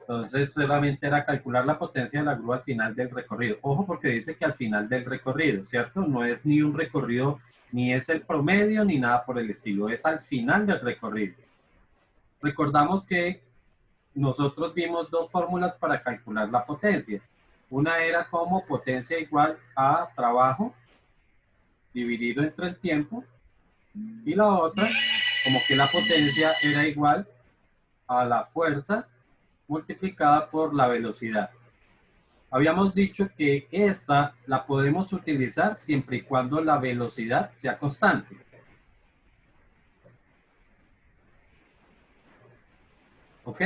Entonces solamente era calcular la potencia de la grúa al final del recorrido. Ojo porque dice que al final del recorrido, ¿cierto? No es ni un recorrido, ni es el promedio, ni nada por el estilo. Es al final del recorrido. Recordamos que nosotros vimos dos fórmulas para calcular la potencia. Una era como potencia igual a trabajo dividido entre el tiempo. Y la otra, como que la potencia era igual a la fuerza multiplicada por la velocidad. Habíamos dicho que esta la podemos utilizar siempre y cuando la velocidad sea constante. ¿Ok?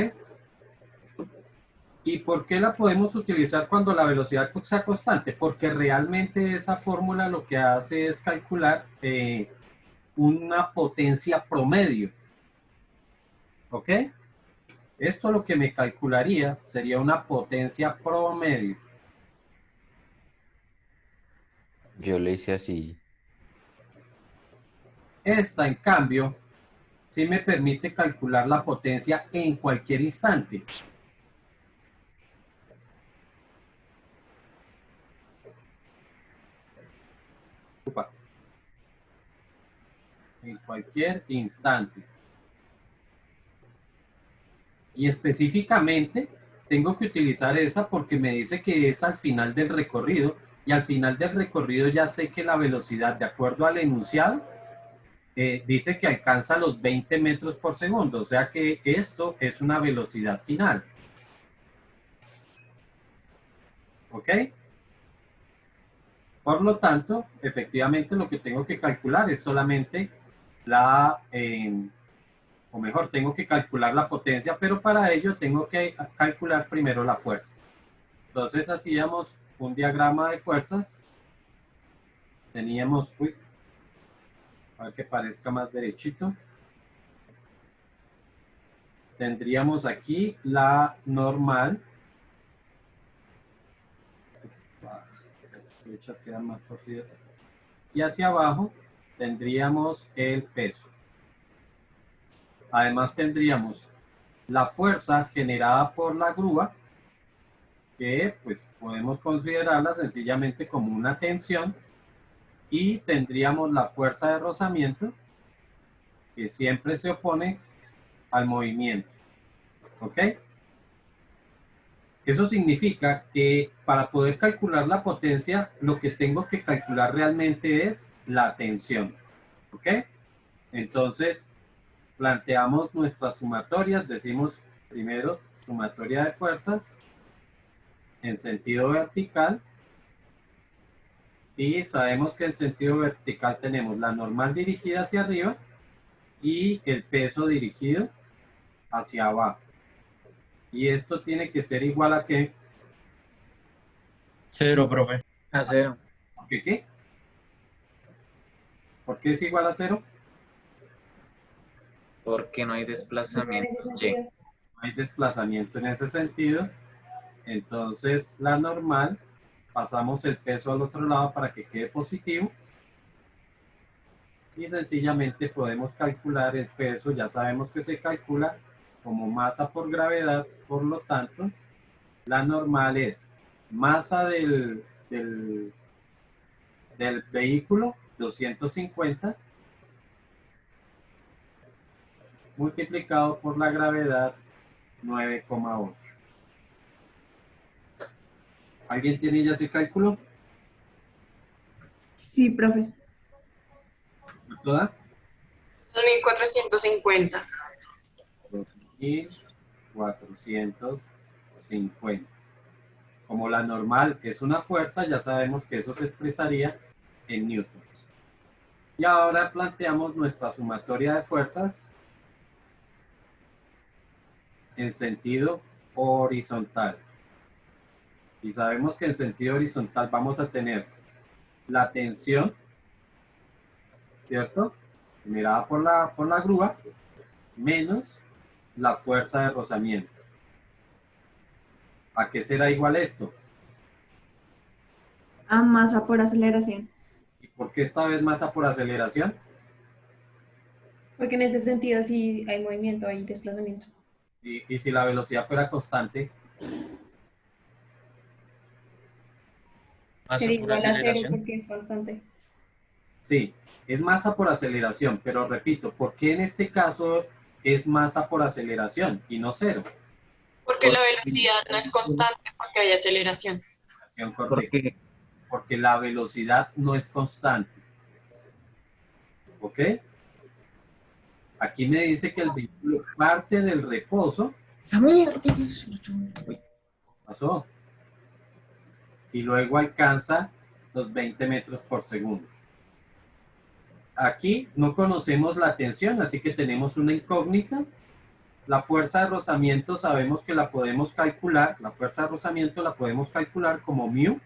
¿Y por qué la podemos utilizar cuando la velocidad sea constante? Porque realmente esa fórmula lo que hace es calcular una potencia promedio. ¿Ok? Esto lo que me calcularía sería una potencia promedio. Yo le hice así. Esta, en cambio, sí me permite calcular la potencia en cualquier instante. En cualquier instante. Y específicamente tengo que utilizar esa porque me dice que es al final del recorrido y al final del recorrido ya sé que la velocidad, de acuerdo al enunciado, dice que alcanza los 20 metros por segundo, o sea que esto es una velocidad final. ¿Ok? Por lo tanto, efectivamente lo que tengo que calcular es solamente la, o mejor, tengo que calcular la potencia, pero para ello tengo que calcular primero la fuerza. Entonces hacíamos un diagrama de fuerzas, teníamos, uy, para que parezca más derechito, tendríamos aquí la normal, las flechas quedan más torcidas, y hacia abajo tendríamos el peso. Además tendríamos la fuerza generada por la grúa, que pues podemos considerarla sencillamente como una tensión, y tendríamos la fuerza de rozamiento, que siempre se opone al movimiento. ¿Ok? Eso significa que para poder calcular la potencia, lo que tengo que calcular realmente es la tensión. ¿Ok? Entonces, planteamos nuestras sumatorias, decimos primero sumatoria de fuerzas en sentido vertical, y sabemos que en sentido vertical tenemos la normal dirigida hacia arriba y el peso dirigido hacia abajo. Y esto tiene que ser igual a ¿qué? Cero, profe. A cero. ¿Por qué qué? ¿Por qué es igual a cero? Porque no hay En desplazamiento ese Y. sentido. No hay desplazamiento en ese sentido. Entonces, la normal, pasamos el peso al otro lado para que quede positivo. Y sencillamente podemos calcular el peso. Ya sabemos que se calcula como masa por gravedad. Por lo tanto, la normal es masa del vehículo, 250, multiplicado por la gravedad, 9,8. ¿Alguien tiene ya ese cálculo? Sí, profe. ¿Toda? 2450. 2450. Como la normal es una fuerza, ya sabemos que eso se expresaría en newtons. Y ahora planteamos nuestra sumatoria de fuerzas en sentido horizontal. Y sabemos que en sentido horizontal vamos a tener la tensión, ¿cierto? Generada por la grúa, menos la fuerza de rozamiento. ¿A qué será igual esto? A masa por aceleración. ¿Y por qué esta vez masa por aceleración? Porque en ese sentido sí hay movimiento, hay desplazamiento. Y si la velocidad fuera constante, Masa Sería por igual a cero aceleración. porque es constante. sí, es masa por aceleración, pero repito, ¿por qué en este caso es masa por aceleración y no cero? Porque la Porque velocidad no es constante, porque hay aceleración. correcto, Porque porque la velocidad no es constante. ¿Ok? Aquí me dice que el vehículo parte del reposo, pasó, y luego alcanza los 20 metros por segundo. Aquí no conocemos la tensión, así que tenemos una incógnita. La fuerza de rozamiento sabemos que la podemos calcular, la fuerza de rozamiento la podemos calcular como mu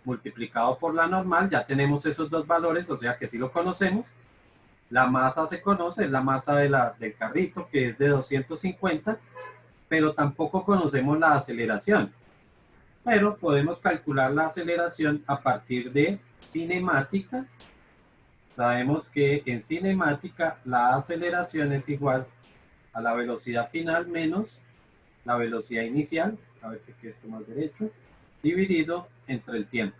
multiplicado por la normal, ya tenemos esos dos valores, o sea que sí lo conocemos. La masa se conoce, es la masa del carrito, que es de 250, pero tampoco conocemos la aceleración. Pero podemos calcular la aceleración a partir de cinemática. Sabemos que en cinemática la aceleración es igual a la velocidad final menos la velocidad inicial, a ver qué es más derecho, dividido entre el tiempo.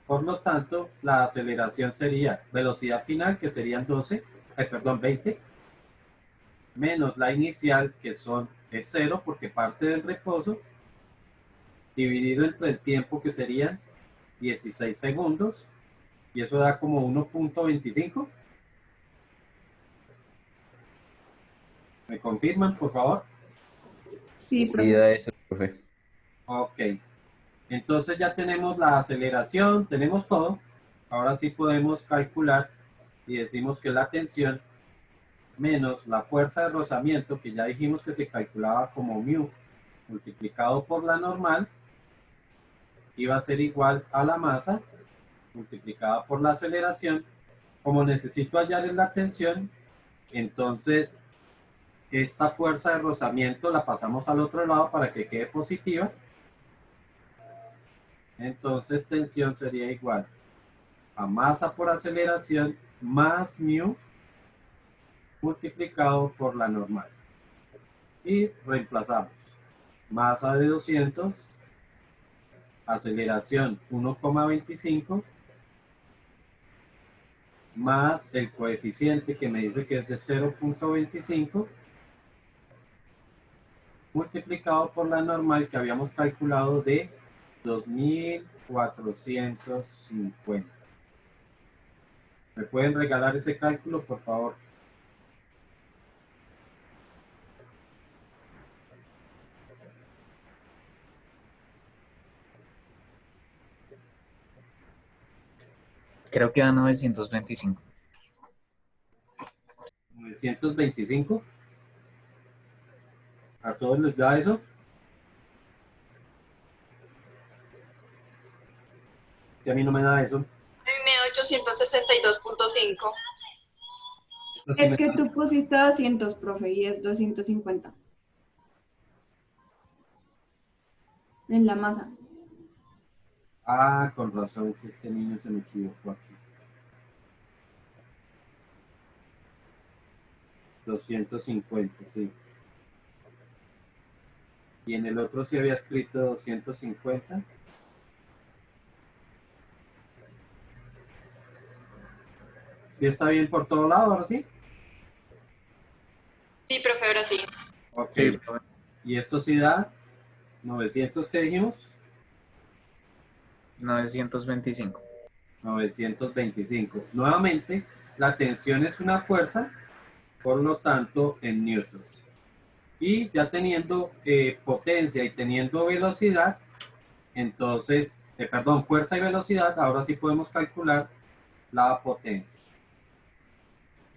Por lo tanto, la aceleración sería velocidad final, que serían 20, menos la inicial, que es 0, porque parte del reposo, dividido entre el tiempo, que serían 16 segundos, y eso da como 1.25. ¿Me confirman, por favor? Sí, Sí, profe. da eso, profe. Ok. Entonces ya tenemos la aceleración, tenemos todo. Ahora sí podemos calcular y decimos que la tensión menos la fuerza de rozamiento, que ya dijimos que se calculaba como mu multiplicado por la normal, iba a ser igual a la masa multiplicada por la aceleración. Como necesito hallar en la tensión, entonces esta fuerza de rozamiento la pasamos al otro lado para que quede positiva. Entonces tensión sería igual a masa por aceleración más mu multiplicado por la normal. Y reemplazamos. Masa de 200, aceleración 1,25, más el coeficiente que me dice que es de 0.25, multiplicado por la normal que habíamos calculado de 2450. ¿Me pueden regalar ese cálculo, por favor? creo que da 925. 925. ¿A todos les da eso? Que a mí no me da eso. A mí me da 862.5. Esto sí Es me que da. tú pusiste 200, profe, y es 250 en la masa. Ah, con razón que este niño se me equivocó aquí. 250, sí. Y en el otro sí había escrito 250. ¿Sí está bien por todo lado, ahora sí? Sí, profe, ahora sí. Ok. Sí, profe. Y esto sí da 900, ¿qué dijimos? 925. 925. Nuevamente, la tensión es una fuerza, por lo tanto, en newtons. Y ya teniendo potencia y teniendo velocidad, entonces, fuerza y velocidad, ahora sí podemos calcular la potencia.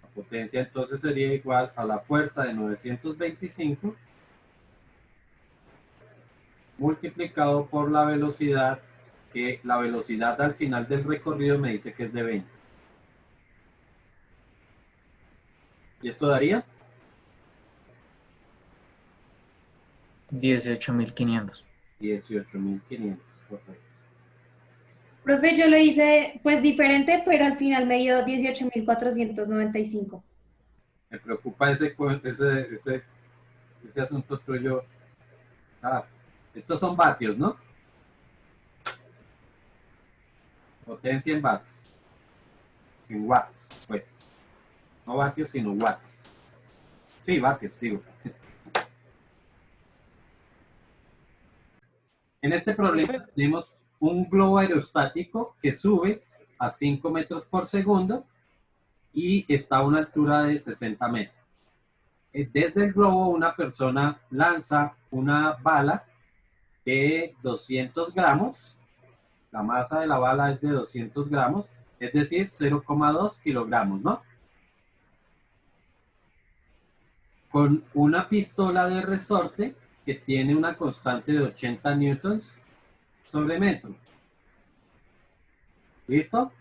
La potencia entonces sería igual a la fuerza de 925 multiplicado por la velocidad, que la velocidad al final del recorrido me dice que es de 20. ¿Y esto daría? 18.500. 18.500, correcto. Profe, yo lo hice pues diferente, pero al final me dio 18.495. Me preocupa ese Ese asunto tuyo. Ah, estos son vatios, ¿no? Potencia en vatios. En watts, pues. No vatios, sino watts. Sí, vatios, digo. En este problema tenemos un globo aerostático que sube a 5 metros por segundo y está a una altura de 60 metros. Desde el globo una persona lanza una bala de 200 gramos. La masa de la bala es de 200 gramos, es decir, 0,2 kilogramos, ¿no? Con una pistola de resorte que tiene una constante de 80 newtons sobre metro. ¿Listo?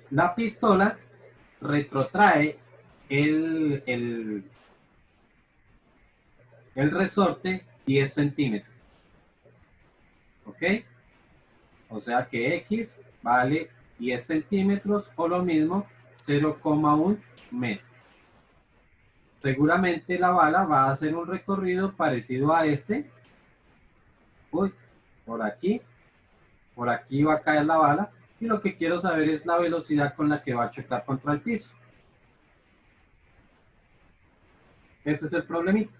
La pistola retrotrae el resorte 10 centímetros. ¿Ok? O sea que X vale 10 centímetros o lo mismo 0,1 metro. Seguramente la bala va a hacer un recorrido parecido a este. Uy, por aquí va a caer la bala y lo que quiero saber es la velocidad con la que va a chocar contra el piso. Ese es el problemita.